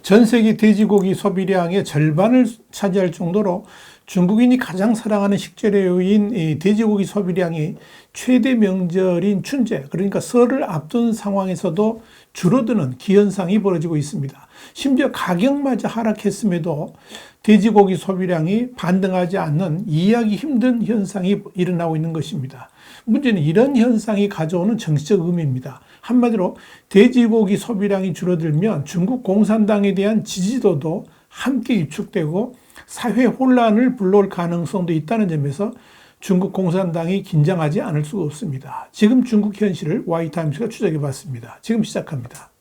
전 세계 돼지고기 소비량의 절반을 차지할 정도로 중국인이 가장 사랑하는 식재료인 이 돼지고기 소비량이 최대 명절인 춘제, 그러니까 설을 앞둔 상황에서도 줄어드는 기현상이 벌어지고 있습니다. 심지어 가격마저 하락했음에도 돼지고기 소비량이 반등하지 않는 이해하기 힘든 현상이 일어나고 있는 것입니다. 문제는 이런 현상이 가져오는 정치적 의미입니다. 한마디로 돼지고기 소비량이 줄어들면 중국 공산당에 대한 지지도도 함께 위축되고 사회 혼란을 불러올 가능성도 있다는 점에서 중국 공산당이 긴장하지 않을 수가 없습니다. 지금 중국 현실을 Y타임스가 추적해 봤습니다. 지금 시작합니다.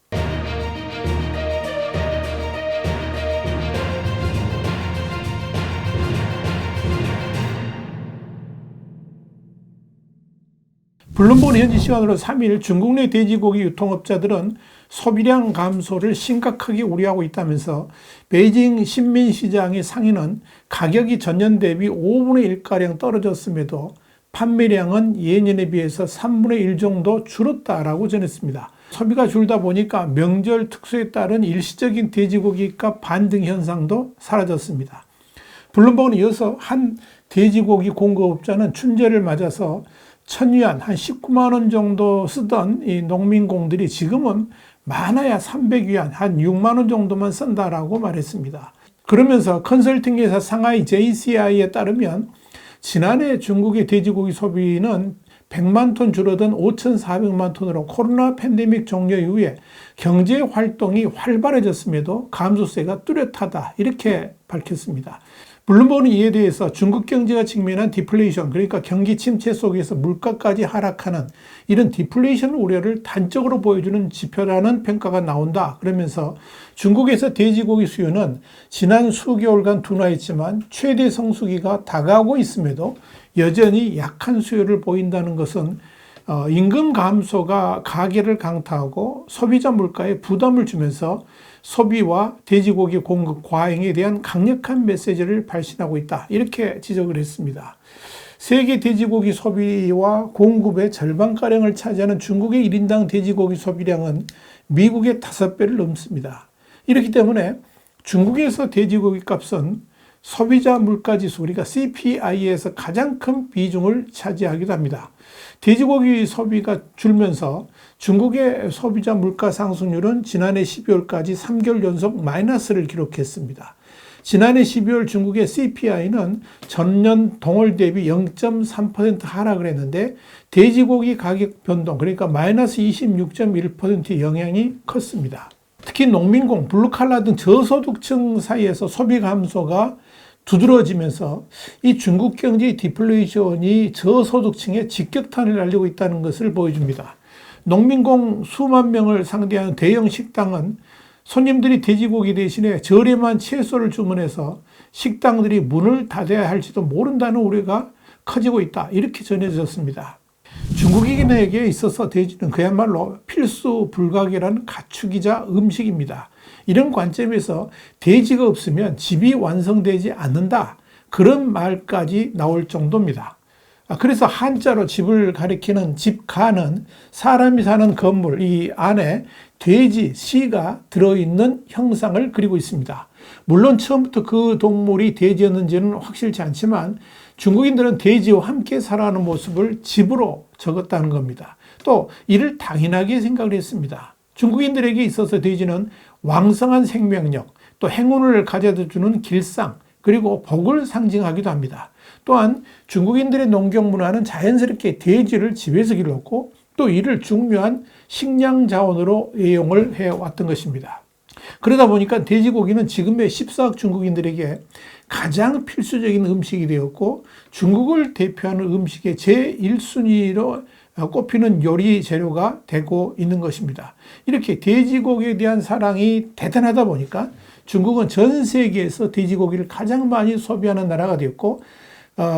블룸버그 현지 시간으로 3일 중국 내 돼지고기 유통업자들은 소비량 감소를 심각하게 우려하고 있다면서 베이징 신민시장의 상인은 가격이 전년 대비 5분의 1가량 떨어졌음에도 판매량은 예년에 비해서 3분의 1 정도 줄었다라고 전했습니다. 소비가 줄다 보니까 명절 특수에 따른 일시적인 돼지고기 값 반등 현상도 사라졌습니다. 블룸버그는 이어서 한 돼지고기 공급업자는 춘제를 맞아서 1,000위안, 한 19만 원 정도 쓰던 이 농민공들이 지금은 많아야 300위안, 한 6만 원 정도만 쓴다라고 말했습니다. 그러면서 컨설팅 회사 상하이 JCI에 따르면 지난해 중국의 돼지고기 소비는 100만 톤 줄어든 5,400만 톤으로 코로나 팬데믹 종료 이후에 경제 활동이 활발해졌음에도 감소세가 뚜렷하다, 이렇게 밝혔습니다. 블룸버그는 이에 대해서 중국 경제가 직면한 디플레이션, 그러니까 경기 침체 속에서 물가까지 하락하는 이런 디플레이션 우려를 단적으로 보여주는 지표라는 평가가 나온다. 그러면서 중국에서 돼지고기 수요는 지난 수개월간 둔화했지만 최대 성수기가 다가오고 있음에도 여전히 약한 수요를 보인다는 것은 임금 감소가 가계를 강타하고 소비자 물가에 부담을 주면서 소비와 돼지고기 공급 과잉에 대한 강력한 메시지를 발신하고 있다, 이렇게 지적을 했습니다. 세계 돼지고기 소비와 공급의 절반가량을 차지하는 중국의 1인당 돼지고기 소비량은 미국의 5배를 넘습니다. 이렇기 때문에 중국에서 돼지고기 값은 소비자 물가지수, 우리가 CPI에서 가장 큰 비중을 차지하기도 합니다. 돼지고기 소비가 줄면서 중국의 소비자 물가 상승률은 지난해 12월까지 3개월 연속 마이너스를 기록했습니다. 지난해 12월 중국의 CPI는 전년 동월 대비 0.3% 하락을 했는데 돼지고기 가격 변동, 그러니까 마이너스 26.1%의 영향이 컸습니다. 특히 농민공, 블루칼라 등 저소득층 사이에서 소비 감소가 두드러지면서 이 중국 경제의 디플레이션이 저소득층에 직격탄을 날리고 있다는 것을 보여줍니다. 농민공 수만 명을 상대하는 대형 식당은 손님들이 돼지고기 대신에 저렴한 채소를 주문해서 식당들이 문을 닫아야 할지도 모른다는 우려가 커지고 있다, 이렇게 전해졌습니다. 중국인에게 있어서 돼지는 그야말로 필수 불가결한 가축이자 음식입니다. 이런 관점에서 돼지가 없으면 집이 완성되지 않는다, 그런 말까지 나올 정도입니다. 그래서 한자로 집을 가리키는 집가는 사람이 사는 건물, 이 안에 돼지, 시가 들어있는 형상을 그리고 있습니다. 물론 처음부터 그 동물이 돼지였는지는 확실치 않지만 중국인들은 돼지와 함께 살아가는 모습을 집으로 적었다는 겁니다. 또 이를 당연하게 생각을 했습니다. 중국인들에게 있어서 돼지는 왕성한 생명력, 또 행운을 가져다 주는 길상, 그리고 복을 상징하기도 합니다. 또한 중국인들의 농경 문화는 자연스럽게 돼지를 집에서 길렀고 또 이를 중요한 식량 자원으로 애용을 해왔던 것입니다. 그러다 보니까 돼지고기는 지금의 14억 중국인들에게 가장 필수적인 음식이 되었고 중국을 대표하는 음식의 제1순위로 꼽히는 요리 재료가 되고 있는 것입니다. 이렇게 돼지고기에 대한 사랑이 대단하다 보니까 중국은 전 세계에서 돼지고기를 가장 많이 소비하는 나라가 되었고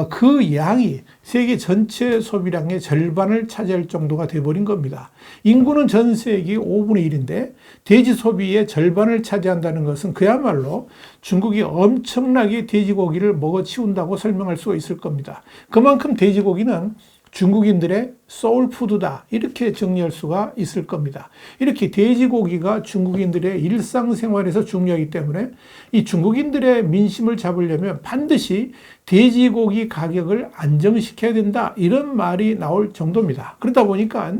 그 양이 세계 전체 소비량의 절반을 차지할 정도가 되어버린 겁니다. 인구는 전 세계 5분의 1인데 돼지 소비의 절반을 차지한다는 것은 그야말로 중국이 엄청나게 돼지고기를 먹어치운다고 설명할 수가 있을 겁니다. 그만큼 돼지고기는 중국인들의 소울푸드다, 이렇게 정리할 수가 있을 겁니다. 이렇게 돼지고기가 중국인들의 일상생활에서 중요하기 때문에 이 중국인들의 민심을 잡으려면 반드시 돼지고기 가격을 안정시켜야 된다, 이런 말이 나올 정도입니다. 그러다 보니까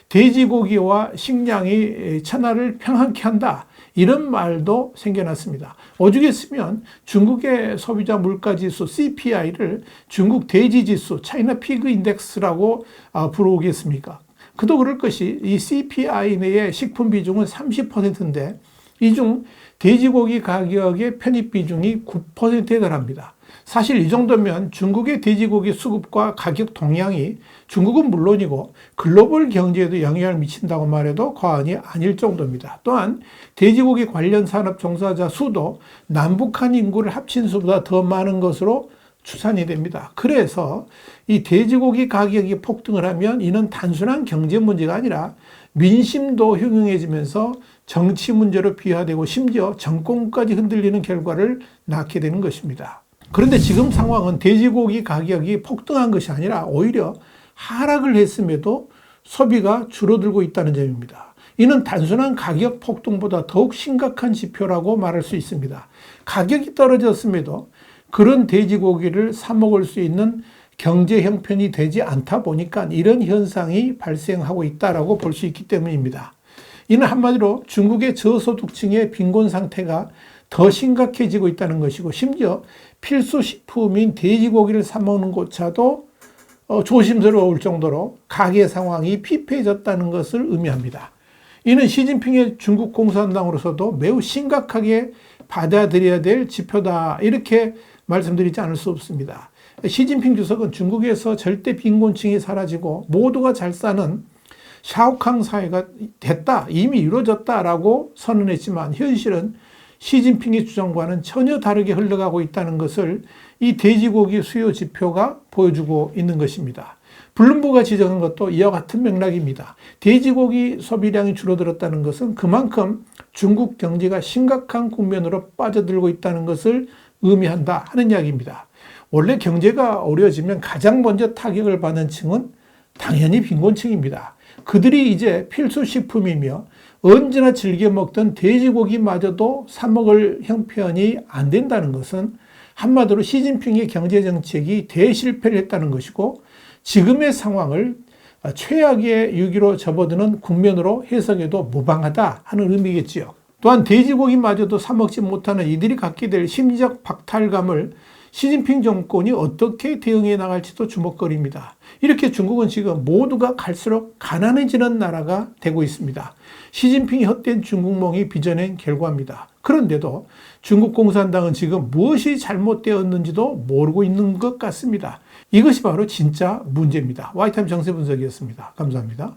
돼지고기와 식량이 천하를 평안케 한다, 이런 말도 생겨났습니다. 오죽했으면 중국의 소비자 물가지수 CPI를 중국 돼지지수, 차이나 피그 인덱스라고 부르겠습니까? 그도 그럴 것이 이 CPI 내의 식품 비중은 30%인데 이 중 돼지고기 가격의 편입 비중이 9%에 달합니다. 사실 이 정도면 중국의 돼지고기 수급과 가격 동향이 중국은 물론이고 글로벌 경제에도 영향을 미친다고 말해도 과언이 아닐 정도입니다. 또한 돼지고기 관련 산업 종사자 수도 남북한 인구를 합친 수보다 더 많은 것으로 추산이 됩니다. 그래서 이 돼지고기 가격이 폭등을 하면 이는 단순한 경제 문제가 아니라 민심도 흉흉해지면서 정치 문제로 비화되고 심지어 정권까지 흔들리는 결과를 낳게 되는 것입니다. 그런데 지금 상황은 돼지고기 가격이 폭등한 것이 아니라 오히려 하락을 했음에도 소비가 줄어들고 있다는 점입니다. 이는 단순한 가격 폭등보다 더욱 심각한 지표라고 말할 수 있습니다. 가격이 떨어졌음에도 그런 돼지고기를 사 먹을 수 있는 경제 형편이 되지 않다 보니까 이런 현상이 발생하고 있다고 볼 수 있기 때문입니다. 이는 한마디로 중국의 저소득층의 빈곤 상태가 더 심각해지고 있다는 것이고, 심지어 필수 식품인 돼지고기를 사 먹는 것조차도 조심스러울 정도로 가계 상황이 피폐해졌다는 것을 의미합니다. 이는 시진핑의 중국 공산당으로서도 매우 심각하게 받아들여야 될 지표다, 이렇게 말씀드리지 않을 수 없습니다. 시진핑 주석은 중국에서 절대 빈곤층이 사라지고 모두가 잘 사는 샤오캉 사회가 됐다, 이미 이루어졌다라고 선언했지만 현실은 시진핑의 주장과는 전혀 다르게 흘러가고 있다는 것을 이 돼지고기 수요 지표가 보여주고 있는 것입니다. 블룸버그가 지적한 것도 이와 같은 맥락입니다. 돼지고기 소비량이 줄어들었다는 것은 그만큼 중국 경제가 심각한 국면으로 빠져들고 있다는 것을 의미한다 하는 이야기입니다. 원래 경제가 어려워지면 가장 먼저 타격을 받는 층은 당연히 빈곤층입니다. 그들이 이제 필수식품이며 언제나 즐겨 먹던 돼지고기마저도 사 먹을 형편이 안 된다는 것은 한마디로 시진핑의 경제정책이 대실패를 했다는 것이고, 지금의 상황을 최악의 위기로 접어드는 국면으로 해석해도 무방하다 하는 의미겠지요. 또한 돼지고기마저도 사 먹지 못하는 이들이 갖게 될 심리적 박탈감을 시진핑 정권이 어떻게 대응해 나갈지도 주목거리입니다. 이렇게 중국은 지금 모두가 갈수록 가난해지는 나라가 되고 있습니다. 시진핑이 헛된 중국몽이 빚어낸 결과입니다. 그런데도 중국 공산당은 지금 무엇이 잘못되었는지도 모르고 있는 것 같습니다. 이것이 바로 진짜 문제입니다. 와이타임 정세 분석이었습니다. 감사합니다.